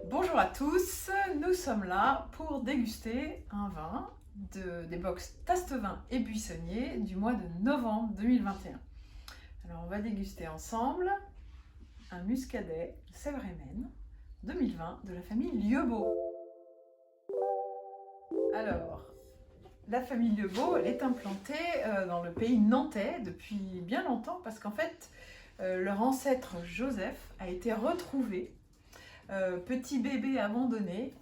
Bonjour à tous, nous sommes là pour déguster un vin des box Tastevin et Buissonnier du mois de novembre 2021. Alors on va déguster ensemble un muscadet Sèvres-et-Maine 2020 de la famille Lieubeau. Alors, la famille Lieubeau, elle est implantée dans le pays nantais depuis bien longtemps parce qu'en fait, leur ancêtre Joseph a été retrouvé petit bébé abandonné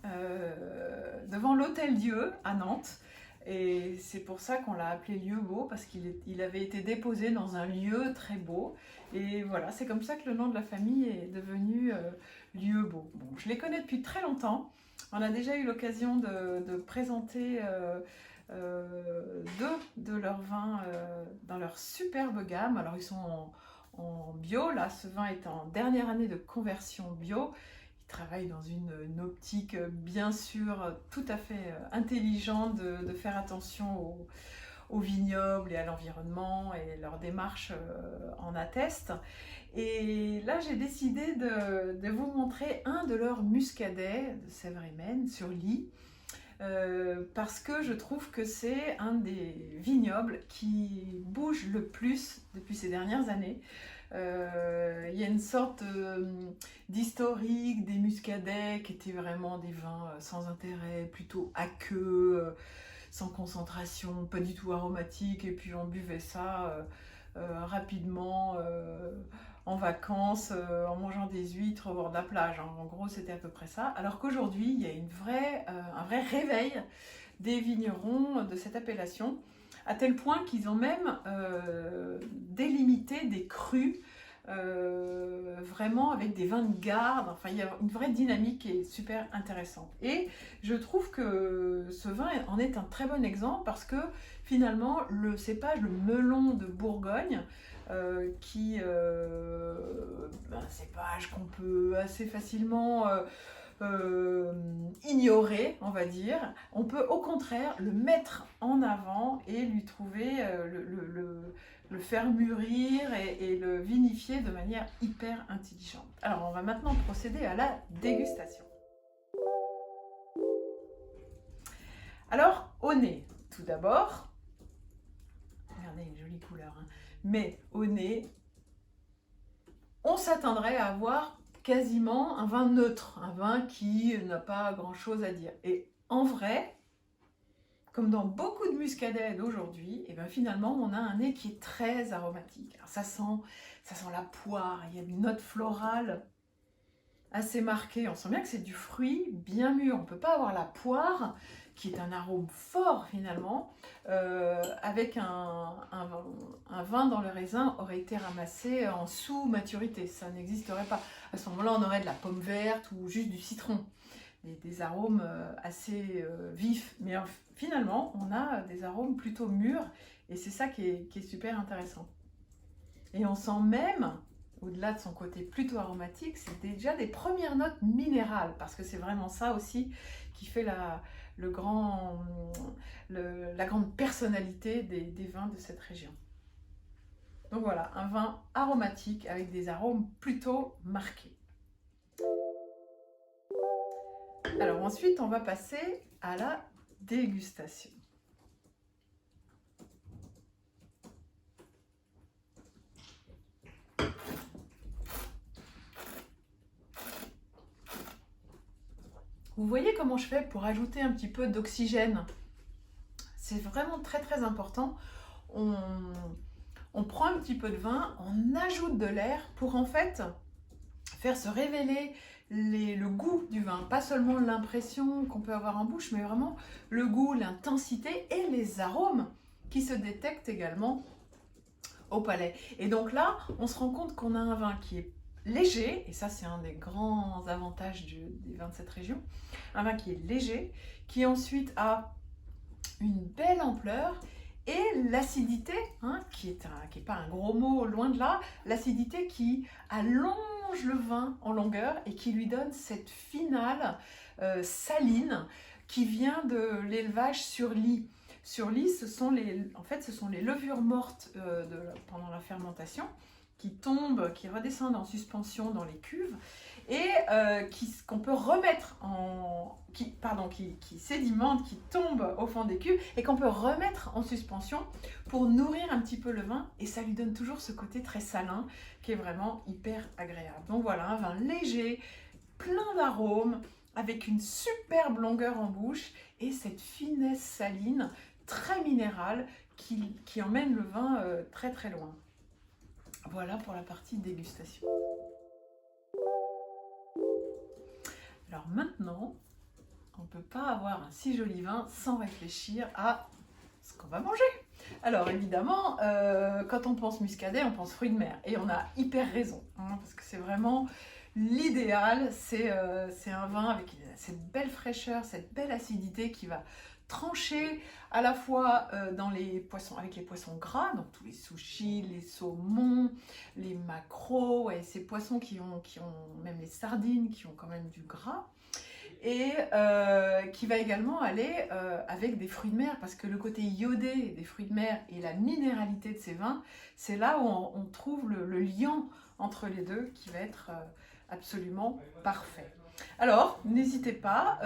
devant l'Hôtel-Dieu à Nantes. Et c'est pour ça qu'on l'a appelé Lieubeau, parce qu'il avait été déposé dans un lieu très beau. Et voilà, c'est comme ça que le nom de la famille est devenu Lieubeau. Bon, je les connais depuis très longtemps. On a déjà eu l'occasion de présenter deux de leurs vins dans leur superbe gamme. Alors ils sont en bio, là ce vin est en dernière année de conversion bio. Travaille dans une optique bien sûr tout à fait intelligente de faire attention aux vignobles et à l'environnement, et leur démarche en atteste. Et là j'ai décidé de vous montrer un de leurs muscadets de Sèvres-et-Maine sur Ly, parce que je trouve que c'est un des vignobles qui bouge le plus depuis ces dernières années. Il y a une sorte d'historique des muscadets qui étaient vraiment des vins sans intérêt, plutôt aqueux, sans concentration, pas du tout aromatique, et puis on buvait ça rapidement en vacances, en mangeant des huîtres au bord de la plage. En gros, c'était à peu près ça. Alors qu'aujourd'hui, il y a un vrai réveil des vignerons de cette appellation, à tel point qu'ils ont même délimité des crus vraiment avec des vins de garde. Enfin, il y a une vraie dynamique qui est super intéressante. Et je trouve que ce vin en est un très bon exemple, parce que finalement, le cépage, le melon de Bourgogne, un cépage qu'on peut assez facilement ignorer, on va dire, on peut au contraire le mettre en avant et lui trouver, le faire mûrir et le vinifier de manière hyper intelligente. Alors on va maintenant procéder à la dégustation. Alors au nez, tout d'abord, regardez une jolie couleur, hein. Mais au nez, on s'attendrait à avoir quasiment un vin neutre, un vin qui n'a pas grand chose à dire. Et en vrai, comme dans beaucoup de muscadets d'aujourd'hui, et bien finalement on a un nez qui est très aromatique. Alors ça sent la poire, il y a une note florale assez marquée. On sent bien que c'est du fruit bien mûr. On ne peut pas avoir la poire, qui est un arôme fort finalement, avec un vin dans le raisin aurait été ramassé en sous-maturité. Ça n'existerait pas. À ce moment-là, on aurait de la pomme verte ou juste du citron. Des arômes assez vifs. Mais finalement, on a des arômes plutôt mûrs, et c'est ça qui est super intéressant. Et on sent même, au-delà de son côté plutôt aromatique, c'est déjà des premières notes minérales, parce que c'est vraiment ça aussi qui fait la grande personnalité des vins de cette région. Donc voilà, un vin aromatique avec des arômes plutôt marqués. Alors ensuite, on va passer à la dégustation. Vous voyez comment je fais pour ajouter un petit peu d'oxygène? C'est vraiment très très important. On prend un petit peu de vin, on ajoute de l'air pour en fait faire se révéler le goût du vin, pas seulement l'impression qu'on peut avoir en bouche, mais vraiment le goût, l'intensité et les arômes qui se détectent également au palais. Et donc là, on se rend compte qu'on a un vin qui est léger, et ça c'est un des grands avantages des vins de cette région, un vin qui est léger, qui ensuite a une belle ampleur, et l'acidité, hein, qui est pas un gros mot, loin de là, l'acidité qui allonge le vin en longueur et qui lui donne cette finale saline qui vient de l'élevage sur Ly. Sur Ly, ce sont les levures mortes pendant la fermentation qui tombent, qui redescendent en suspension dans les cuves et qu'on peut remettre qui sédimentent, qui tombent au fond des cuves et qu'on peut remettre en suspension pour nourrir un petit peu le vin et ça lui donne toujours ce côté très salin qui est vraiment hyper agréable. Donc voilà, un vin léger, plein d'arômes, avec une superbe longueur en bouche et cette finesse saline très minérale qui emmène le vin très très loin. Voilà pour la partie dégustation. Alors maintenant, on ne peut pas avoir un si joli vin sans réfléchir à ce qu'on va manger. Alors évidemment, quand on pense muscadet, on pense fruits de mer. Et on a hyper raison, hein, parce que c'est vraiment l'idéal. C'est un vin avec cette belle fraîcheur, cette belle acidité qui va trancher à la fois dans les poissons, avec les poissons gras, donc tous les sushis, les saumons, les maquereaux, ouais, ces poissons qui ont, même les sardines, qui ont quand même du gras et qui va également aller avec des fruits de mer parce que le côté iodé des fruits de mer et la minéralité de ces vins, c'est là où on trouve le lien entre les deux qui va être absolument parfait. Alors, n'hésitez pas,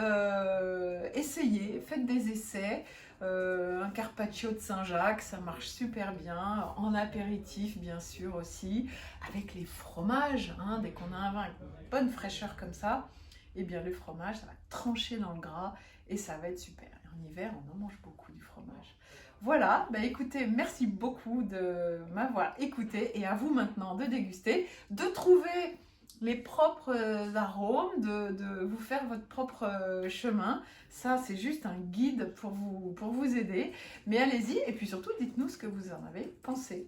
essayez, faites des essais. Un carpaccio de Saint-Jacques, ça marche super bien, en apéritif bien sûr aussi, avec les fromages, hein, dès qu'on a un vin avec une bonne fraîcheur comme ça, et bien le fromage, ça va trancher dans le gras et ça va être super. Et en hiver, on en mange beaucoup du fromage. Voilà, bah écoutez, merci beaucoup de m'avoir écouté et à vous maintenant de déguster, de trouver les propres arômes, de vous faire votre propre chemin. Ça, c'est juste un guide pour vous aider. Mais allez-y et puis surtout, dites-nous ce que vous en avez pensé.